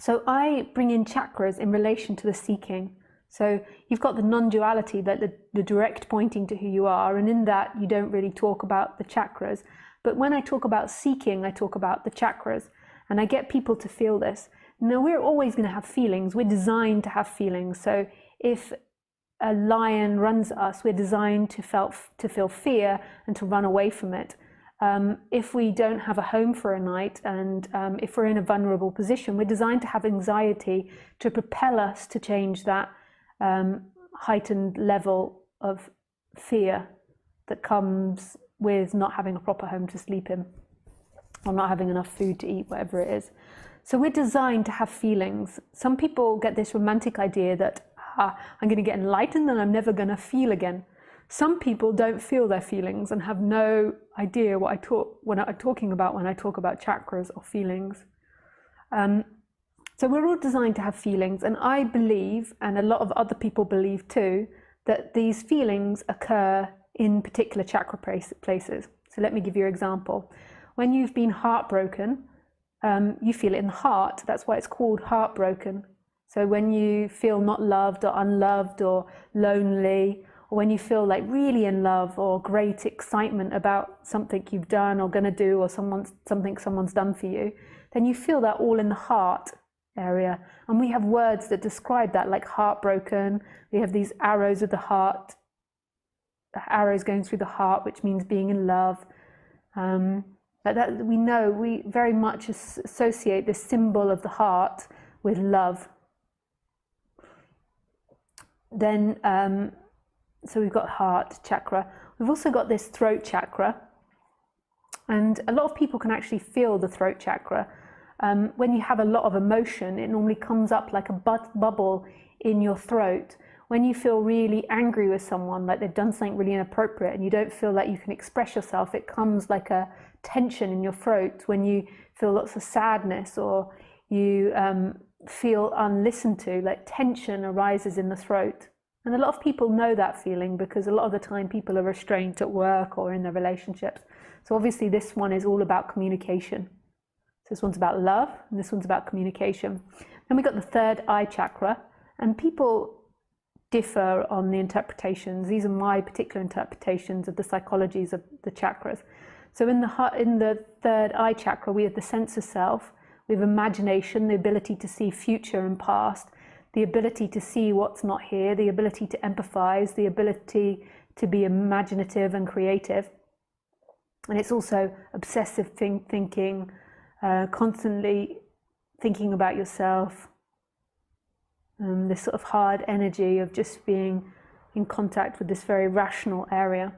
So I bring in chakras in relation to the seeking. So you've got the non-duality, that the direct pointing to who you are, and in that you don't really talk about the chakras. But when I talk about seeking, I talk about the chakras, and I get people to feel this. Now, we're always going to have feelings. We're designed to have feelings. So if a lion runs at us, we're designed to feel fear and to run away from it. If we don't have a home for a night, and if we're in a vulnerable position, we're designed to have anxiety to propel us to change that heightened level of fear that comes with not having a proper home to sleep in, or not having enough food to eat, whatever it is. So we're designed to have feelings. Some people get this romantic idea that I'm going to get enlightened and I'm never going to feel again. Some people don't feel their feelings and have no idea what I'm talking about when I talk about chakras or feelings. So we're all designed to have feelings, and I believe, and a lot of other people believe too, that these feelings occur in particular chakra places. So let me give you an example. When you've been heartbroken, you feel it in the heart. That's why it's called heartbroken. So when you feel not loved or unloved or lonely, or when you feel like really in love or great excitement about something you've done or going to do, or something someone's done for you, then you feel that all in the heart area. And we have words that describe that, like heartbroken. We have these arrows of the heart, arrows going through the heart, which means being in love. But that we know, we very much associate this symbol of the heart with love. Then, so we've got heart chakra. We've also got this throat chakra. And a lot of people can actually feel the throat chakra. When you have a lot of emotion, it normally comes up like a bubble in your throat. When you feel really angry with someone, like they've done something really inappropriate and you don't feel like you can express yourself, it comes like a tension in your throat. When you feel lots of sadness, or you feel unlistened to, like tension arises in the throat. And a lot of people know that feeling because a lot of the time people are restrained at work or in their relationships. So obviously this one is all about communication. So this one's about love, and this one's about communication. Then we've got the third eye chakra, and people differ on the interpretations. These are my particular interpretations of the psychologies of the chakras. So in the third eye chakra, we have the sense of self, we have imagination, the ability to see future and past, the ability to see what's not here, the ability to empathize, the ability to be imaginative and creative. And it's also obsessive thinking, constantly thinking about yourself, this sort of hard energy of just being in contact with this very rational area.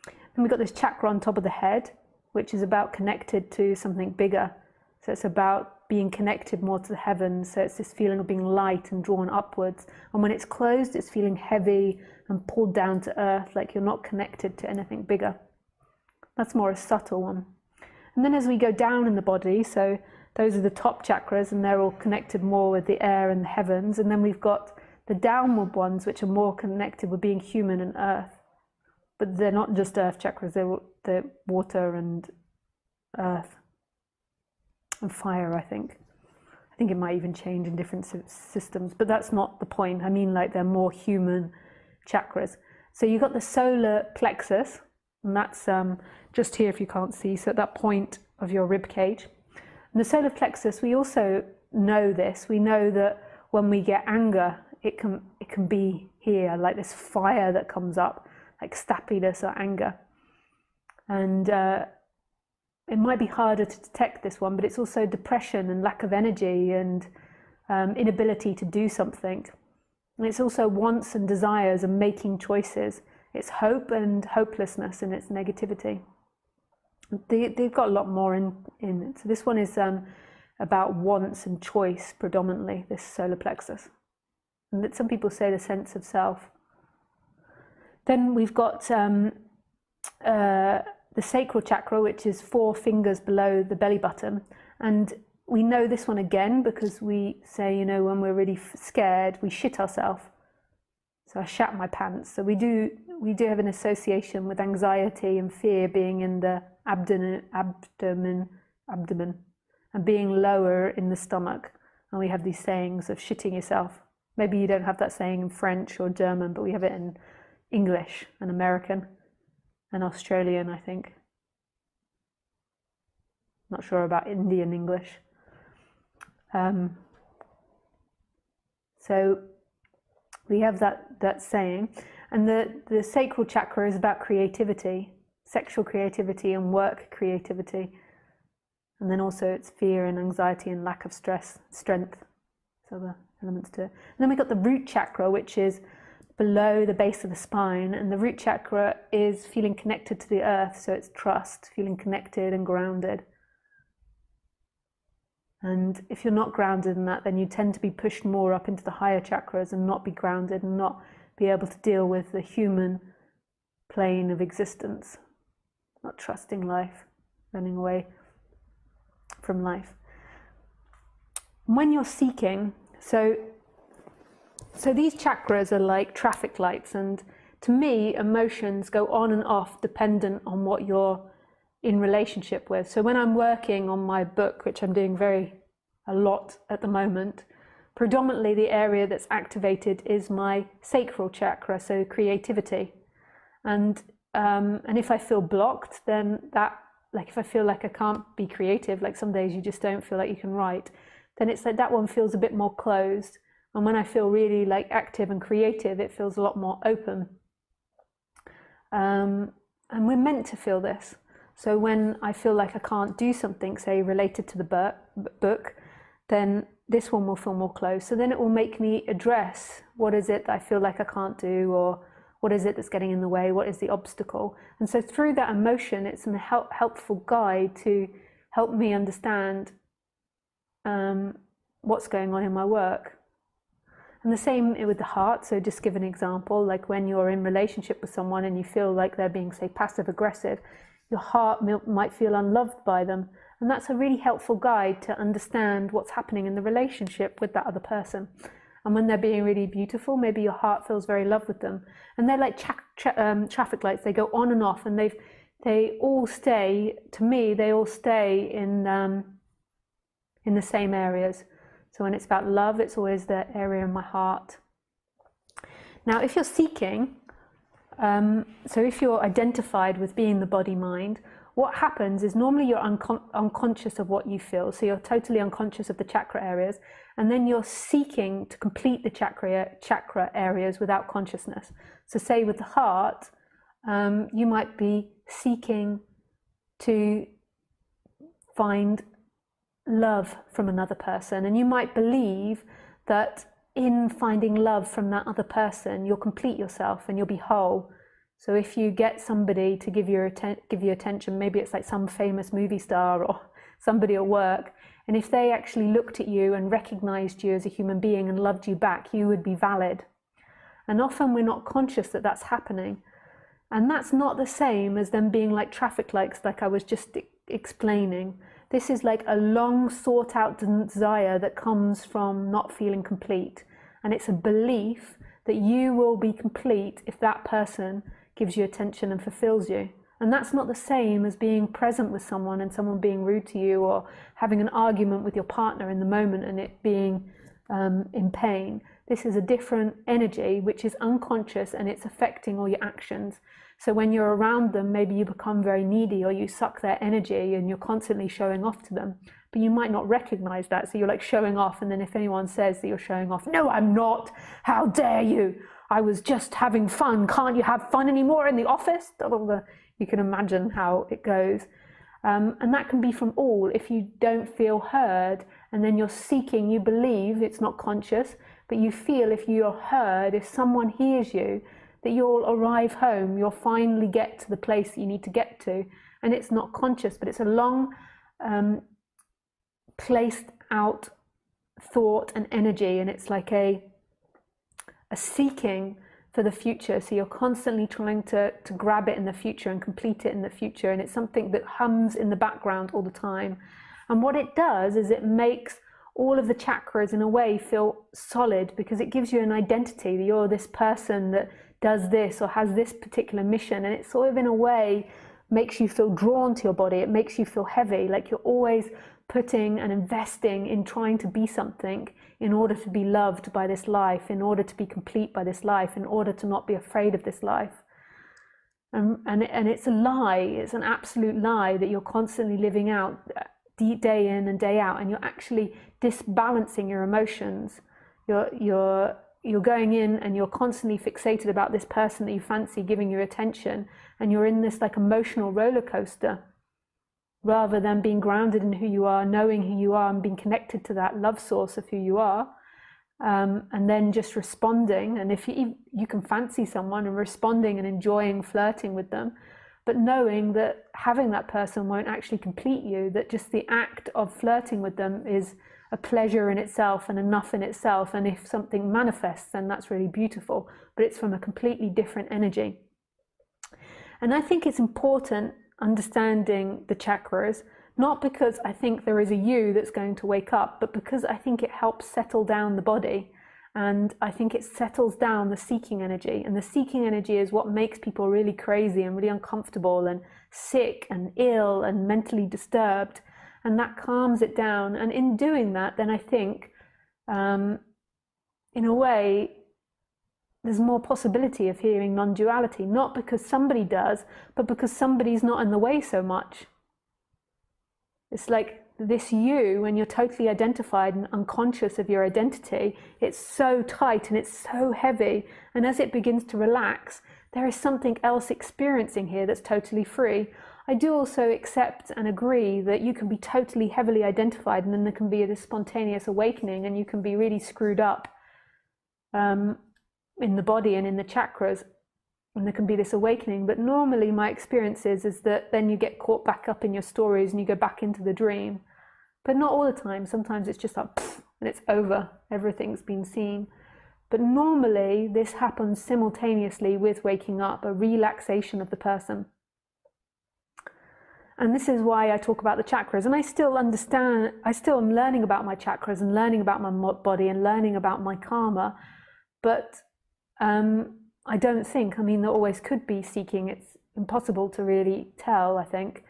Then we've got this chakra on top of the head, which is about connected to something bigger. So it's about being connected more to the heavens. So it's this feeling of being light and drawn upwards. And when it's closed, it's feeling heavy and pulled down to earth, like you're not connected to anything bigger. That's more a subtle one. And then as we go down in the body, so those are the top chakras, and they're all connected more with the air and the heavens. And then we've got the downward ones, which are more connected with being human and earth. But they're not just earth chakras, they're water and earth and fire, I think. I think it might even change in different systems, but that's not the point. I mean, like, they're more human chakras. So you've got the solar plexus, and that's just here if you can't see, so at that point of your rib cage. And the solar plexus, we also know this. We know that when we get anger, it can be here, like this fire that comes up, like snappiness or anger. And it might be harder to detect this one, but it's also depression and lack of energy and inability to do something. And it's also wants and desires and making choices. It's hope and hopelessness, and it's negativity. They've got a lot more in it. So this one is about wants and choice predominantly, this solar plexus. And that some people say the sense of self. Then we've got the sacral chakra, which is 4 fingers below the belly button. And we know this one again because we say, when we're really scared, we shit ourselves. So I shat my pants. So we do have an association with anxiety and fear being in the abdomen, and being lower in the stomach. And we have these sayings of shitting yourself. Maybe you don't have that saying in French or German, but we have it in English and American and Australian, I think. Not sure about Indian English. So we have that saying. And the sacral chakra is about creativity, sexual creativity and work creativity. And then also it's fear and anxiety and lack of strength. So the elements to it. And then we've got the root chakra, which is below the base of the spine. And the root chakra is feeling connected to the earth. So it's trust, feeling connected and grounded. And if you're not grounded in that, then you tend to be pushed more up into the higher chakras and not be grounded and not be able to deal with the human plane of existence, not trusting life, running away from life. When you're seeking, so these chakras are like traffic lights, and to me, emotions go on and off dependent on what you're in relationship with. So when I'm working on my book, which I'm doing a lot at the moment, predominantly the area that's activated is my sacral chakra, so creativity. And if I feel blocked, then that, like if I feel like I can't be creative, like some days you just don't feel like you can write, then it's like that one feels a bit more closed. And when I feel really like active and creative, it feels a lot more open. And we're meant to feel this. So when I feel like I can't do something, say related to the book, then this one will feel more closed. So then it will make me address what is it that I feel like I can't do, or what is it that's getting in the way, what is the obstacle. And so through that emotion, it's a helpful guide to help me understand what's going on in my work. And the same with the heart. So just give an example, like when you're in relationship with someone and you feel like they're being, say, passive aggressive, your heart might feel unloved by them. And that's a really helpful guide to understand what's happening in the relationship with that other person. And when they're being really beautiful, maybe your heart feels very loved with them. And they're like traffic lights. They go on and off, and they all stay, to me, they all stay in the same areas. So when it's about love, it's always the area in my heart. Now, if you're seeking, so if you're identified with being the body-mind, what happens is normally you're unconscious of what you feel. So you're totally unconscious of the chakra areas, and then you're seeking to complete the chakra areas without consciousness. So say with the heart, you might be seeking to find love from another person, and you might believe that in finding love from that other person, you'll complete yourself and you'll be whole. So if you get somebody to give you attention, maybe it's like some famous movie star or somebody at work, and if they actually looked at you and recognized you as a human being and loved you back, you would be valid. And often we're not conscious that that's happening. And that's not the same as them being like traffic lights, like I was just explaining. This is like a long sought out desire that comes from not feeling complete. And it's a belief that you will be complete if that person gives you attention and fulfills you. And that's not the same as being present with someone and someone being rude to you, or having an argument with your partner in the moment and it being in pain. This is a different energy which is unconscious, and it's affecting all your actions. So when you're around them, maybe you become very needy, or you suck their energy and you're constantly showing off to them, but you might not recognize that. So you're like showing off, and then if anyone says that you're showing off, no, I'm not, how dare you, I was just having fun, can't you have fun anymore in the office? You can imagine how it goes. And that can be from all, if you don't feel heard, and then you're seeking, you believe, it's not conscious, but you feel if you're heard, if someone hears you, that you'll arrive home, you'll finally get to the place that you need to get to. And it's not conscious, but it's a long placed out thought and energy, and it's like a seeking for the future. So you're constantly trying to grab it in the future and complete it in the future, and it's something that hums in the background all the time. And what it does is it makes all of the chakras in a way feel solid, because it gives you an identity that you're this person that does this or has this particular mission, and it sort of in a way makes you feel drawn to your body. It makes you feel heavy, like you're always putting and investing in trying to be something in order to be loved by this life, in order to be complete by this life, in order to not be afraid of this life. And it's a lie, it's an absolute lie that you're constantly living out day in and day out, and you're actually disbalancing your emotions. You're going in and you're constantly fixated about this person that you fancy giving you attention, and you're in this like emotional roller coaster, rather than being grounded in who you are, knowing who you are, and being connected to that love source of who you are, and then just responding. And if you can fancy someone and responding and enjoying flirting with them, but knowing that having that person won't actually complete you, that just the act of flirting with them is a pleasure in itself and enough in itself. And if something manifests, then that's really beautiful, but it's from a completely different energy. And I think it's important understanding the chakras, not because I think there is a you that's going to wake up, but because I think it helps settle down the body. And I think it settles down the seeking energy. And the seeking energy is what makes people really crazy and really uncomfortable and sick and ill and mentally disturbed. And that calms it down. And in doing that, then I think, in a way, there's more possibility of hearing non-duality, not because somebody does, but because somebody's not in the way so much. It's like this you, when you're totally identified and unconscious of your identity, it's so tight and it's so heavy. And as it begins to relax, there is something else experiencing here that's totally free. I do also accept and agree that you can be totally heavily identified, and then there can be this spontaneous awakening, and you can be really screwed up in the body and in the chakras, and there can be this awakening. But normally my experience is that then you get caught back up in your stories and you go back into the dream. But not all the time. Sometimes it's just like, and it's over, everything's been seen. But normally this happens simultaneously with waking up, a relaxation of the person. And this is why I talk about the chakras. And I still am learning about my chakras and learning about my body and learning about my karma. But I don't think, there always could be seeking. It's impossible to really tell, I think.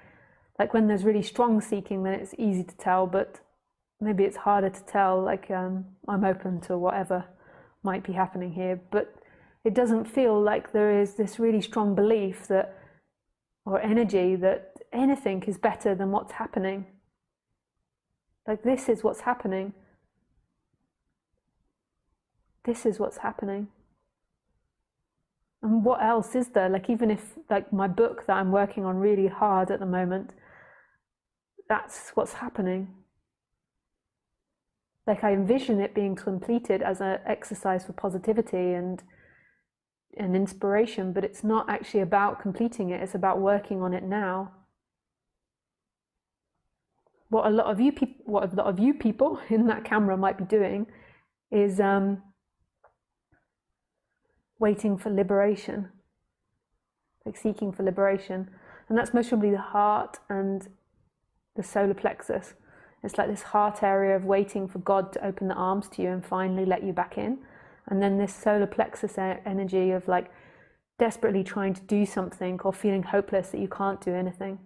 Like when there's really strong seeking, then it's easy to tell, but maybe it's harder to tell. Like I'm open to whatever might be happening here, but it doesn't feel like there is this really strong belief that, or energy, that anything is better than what's happening. Like this is what's happening. This is what's happening. And what else is there? Like even if like my book that I'm working on really hard at the moment, that's what's happening. Like I envision it being completed as an exercise for positivity and inspiration, but it's not actually about completing it, it's about working on it now. What a lot of you people in that camera might be doing is waiting for liberation, like seeking for liberation. And that's most probably the heart and the solar plexus. It's like this heart area of waiting for God to open the arms to you and finally let you back in. And then this solar plexus energy of like desperately trying to do something or feeling hopeless that you can't do anything.